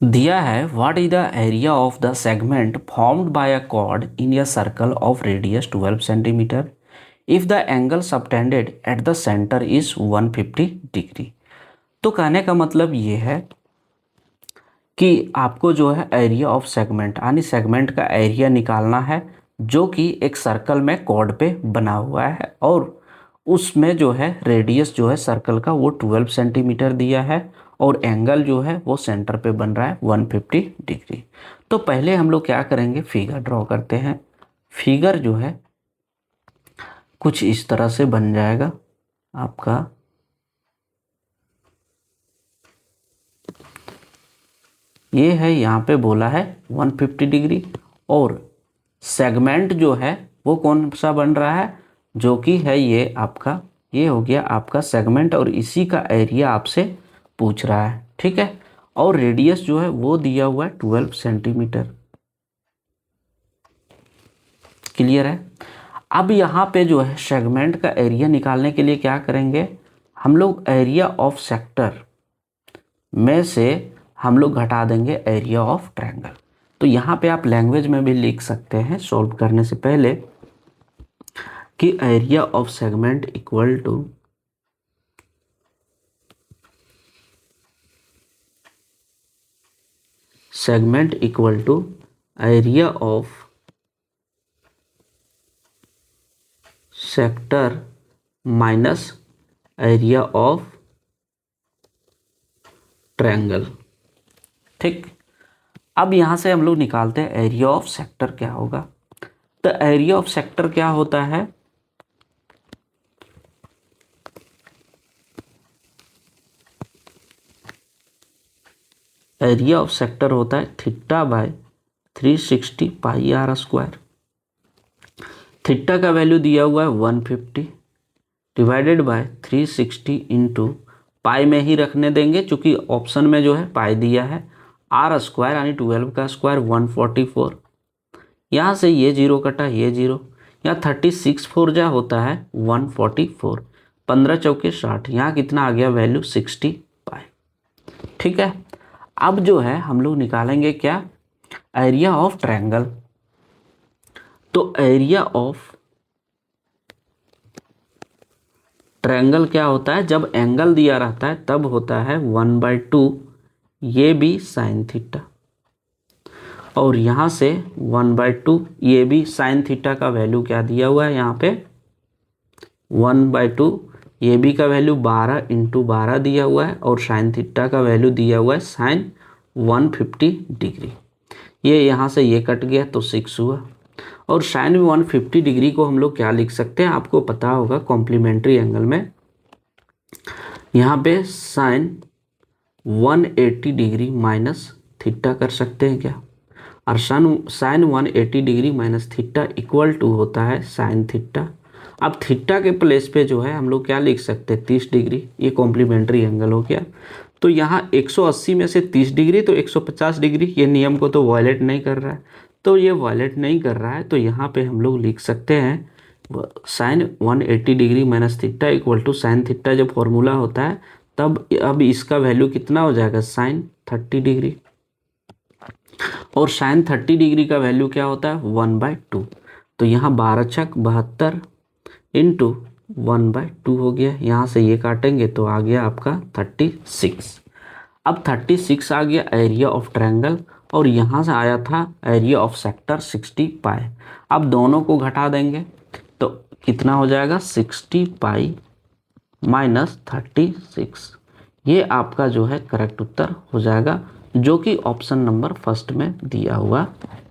दिया है what is the area of the segment formed by a cord in a circle of radius 12 centimetre if the angle subtended at the centre is 150 degree. तो कहने का मतलब ये है कि आपको जो है एरिया ऑफ सेगमेंट यानी सेगमेंट का एरिया निकालना है जो कि एक सर्कल में कॉर्ड पे बना हुआ है और उसमें जो है रेडियस जो है सर्कल का वो 12 सेंटीमीटर दिया है और एंगल जो है वो सेंटर पे बन रहा है 150 डिग्री। तो पहले हम लोग क्या करेंगे, फिगर ड्रॉ करते हैं। फिगर जो है कुछ इस तरह से बन जाएगा आपका। ये है, यहाँ पे बोला है 150 डिग्री और सेगमेंट जो है वो कौन सा बन रहा है, जो कि है ये आपका, ये हो गया आपका सेगमेंट और इसी का एरिया आपसे पूछ रहा है, ठीक है। और रेडियस जो है वो दिया हुआ है 12 सेंटीमीटर। क्लियर है। अब यहाँ पे जो है सेगमेंट का एरिया निकालने के लिए क्या करेंगे, हम लोग एरिया ऑफ सेक्टर में से हम लोग घटा देंगे एरिया ऑफ ट्रायंगल। तो यहाँ पे आप लैंग्वेज में भी लिख सकते हैं सॉल्व करने से पहले कि area of segment equal to segment equal to area of sector minus area of triangle. ठीक। अब यहां से हम लोग निकालते हैं एरिया ऑफ सेक्टर क्या होगा। तो एरिया ऑफ सेक्टर क्या होता है, एरिया ऑफ सेक्टर होता है theta by 360 pi r square. Theta का वैल्यू दिया हुआ है 150 डिवाइडेड बाय 360 इंटू पाई में ही रखने देंगे चूंकि ऑप्शन में जो है पाई दिया है। आर स्क्वायर यानी 12 का स्क्वायर 144। यहाँ से ये जीरो कटा, ये जीरो, यहाँ 36 फोर जा होता है 144, 15 चौके 60, यहाँ कितना आ गया वैल्यू 60 पाई। ठीक है। अब जो है हम लोग निकालेंगे क्या, एरिया ऑफ ट्रायंगल। तो एरिया ऑफ ट्रायंगल क्या होता है, जब एंगल दिया रहता है तब होता है 1/2 ये भी साइन थीटा और यहाँ से 1/2 ये भी साइन थीटा का वैल्यू क्या दिया हुआ है, यहाँ पे 1/2 ये भी का वैल्यू 12 इंटू 12 दिया हुआ है और साइन थीटा का वैल्यू दिया हुआ है साइन 150 डिग्री। ये यहाँ से ये कट गया तो 6 हुआ और साइन 150 डिग्री को हम लोग क्या लिख सकते हैं, आपको पता होगा कॉम्प्लीमेंट्री एंगल में यहाँ पे साइन 180 डिग्री माइनस थीटा कर सकते हैं क्या, और sine 180 degree minus theta equal to होता है साइन थीटा। अब थीटा के प्लेस पे जो है हम लोग क्या लिख सकते हैं 30 डिग्री, ये कॉम्प्लीमेंट्री एंगल हो गया। तो यहाँ 180 में से 30 डिग्री तो 150 डिग्री, ये नियम को तो वायलेट नहीं कर रहा है, तो ये वायलेट नहीं कर रहा है। तो यहाँ पे हम लोग लिख सकते हैं sine 180 degree minus theta equal to sine theta जब फॉर्मूला होता है तब अब इसका वैल्यू कितना हो जाएगा साइन 30 डिग्री और साइन 30 डिग्री का वैल्यू क्या होता है 1/2। तो यहाँ 12 छक 72 इंटू 1/2 हो गया, यहाँ से ये काटेंगे तो आ गया आपका 36। अब 36 आ गया एरिया ऑफ ट्रायंगल और यहाँ से आया था एरिया ऑफ सेक्टर 60 पाई। अब दोनों को घटा देंगे तो कितना हो जाएगा 60 पाई माइनस 36। ये आपका जो है करेक्ट उत्तर हो जाएगा जो कि ऑप्शन नंबर फर्स्ट में दिया हुआ है।